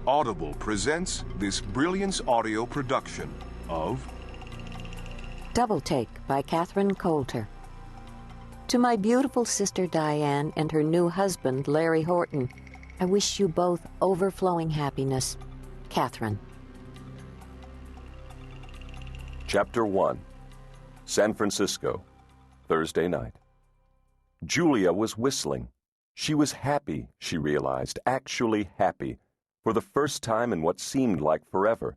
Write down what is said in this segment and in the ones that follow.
Audible presents this Brilliance audio production of Double Take by Catherine Coulter. To my beautiful sister Diane and her new husband, Larry Horton, I wish you both overflowing happiness. Catherine. Chapter 1. San Francisco, Thursday night. Julia was whistling. She was happy, she realized, actually happy, for the first time in what seemed like forever.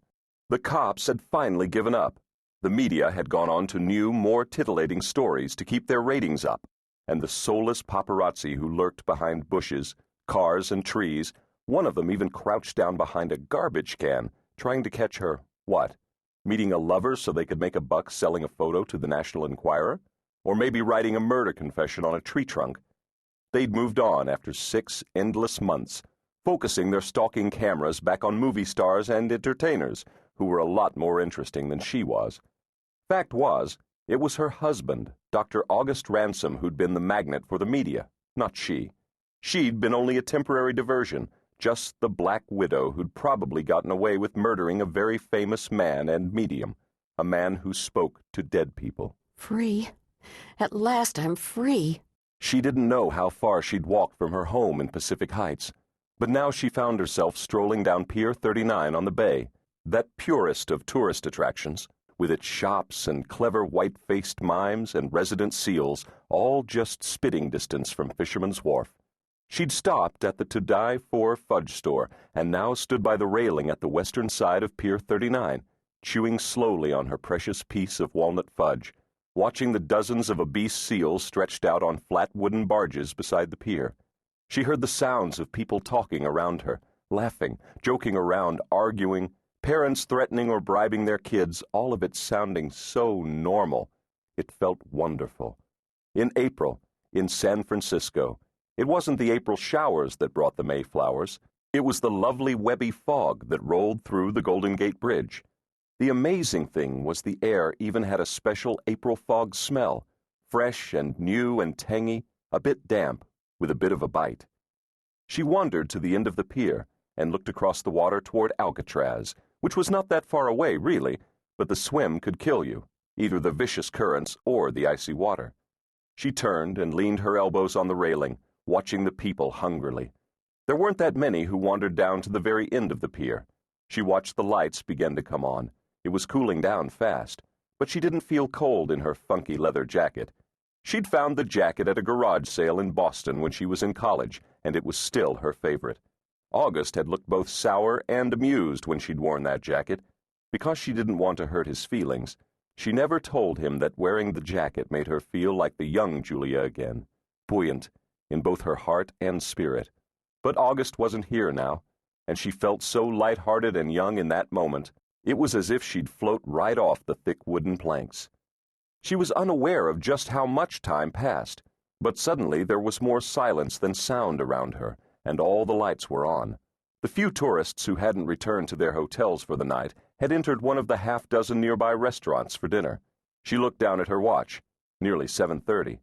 The cops had finally given up. The media had gone on to new, more titillating stories to keep their ratings up, and the soulless paparazzi who lurked behind bushes, cars, and trees, one of them even crouched down behind a garbage can, trying to catch her, what, meeting a lover so they could make a buck selling a photo to the National Enquirer? Or maybe writing a murder confession on a tree trunk? They'd moved on after 6 endless months, focusing their stalking cameras back on movie stars and entertainers who were a lot more interesting than she was. Fact was, it was her husband, Dr. August Ransom, who'd been the magnet for the media, not she. She'd been only a temporary diversion, just the Black Widow who'd probably gotten away with murdering a very famous man and medium, a man who spoke to dead people. Free. At last I'm free. She didn't know how far she'd walked from her home in Pacific Heights, but now she found herself strolling down Pier 39 on the bay, that purest of tourist attractions, with its shops and clever white-faced mimes and resident seals, all just spitting distance from Fisherman's Wharf. She'd stopped at the To Die For fudge store and now stood by the railing at the western side of Pier 39, chewing slowly on her precious piece of walnut fudge, watching the dozens of obese seals stretched out on flat wooden barges beside the pier. She heard the sounds of people talking around her, laughing, joking around, arguing, parents threatening or bribing their kids, all of it sounding so normal. It felt wonderful. In April, in San Francisco, it wasn't the April showers that brought the Mayflowers. It was the lovely webby fog that rolled through the Golden Gate Bridge. The amazing thing was the air even had a special April fog smell, fresh and new and tangy, a bit damp, with a bit of a bite. She wandered to the end of the pier and looked across the water toward Alcatraz, which was not that far away, really, but the swim could kill you, either the vicious currents or the icy water. She turned and leaned her elbows on the railing, watching the people hungrily. There weren't that many who wandered down to the very end of the pier. She watched the lights begin to come on. It was cooling down fast, but she didn't feel cold in her funky leather jacket. She'd found the jacket at a garage sale in Boston when she was in college, and it was still her favorite. August had looked both sour and amused when she'd worn that jacket. Because she didn't want to hurt his feelings, she never told him that wearing the jacket made her feel like the young Julia again, buoyant in both her heart and spirit. But August wasn't here now, and she felt so light-hearted and young in that moment, it was as if she'd float right off the thick wooden planks. She was unaware of just how much time passed, but suddenly there was more silence than sound around her, and all the lights were on. The few tourists who hadn't returned to their hotels for the night had entered one of the half-dozen nearby restaurants for dinner. She looked down at her watch, nearly 7:30.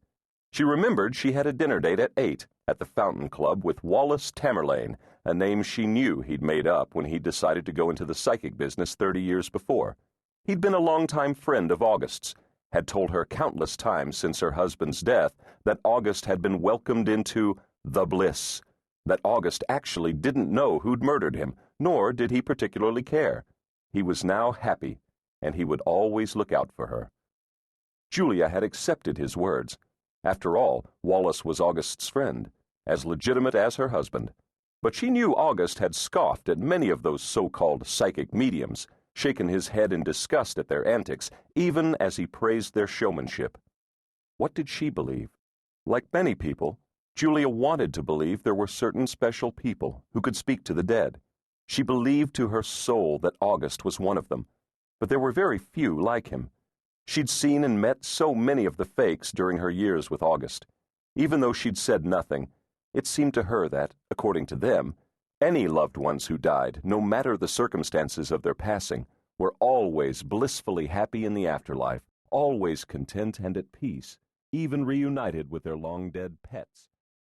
She remembered she had a dinner date at 8 at the Fountain Club with Wallace Tamerlane, a name she knew he'd made up when he'd decided to go into the psychic business 30 years before. He'd been a longtime friend of August's, had told her countless times since her husband's death that August had been welcomed into the bliss, that August actually didn't know who'd murdered him, nor did he particularly care. He was now happy, and he would always look out for her. Julia had accepted his words. After all, Wallace was August's friend, as legitimate as her husband. But she knew August had scoffed at many of those so-called psychic mediums, shaken his head in disgust at their antics, even as he praised their showmanship. What did she believe? Like many people, Julia wanted to believe there were certain special people who could speak to the dead. She believed to her soul that August was one of them, but there were very few like him. She'd seen and met so many of the fakes during her years with August. Even though she'd said nothing, it seemed to her that, according to them, any loved ones who died, no matter the circumstances of their passing, were always blissfully happy in the afterlife, always content and at peace, even reunited with their long-dead pets.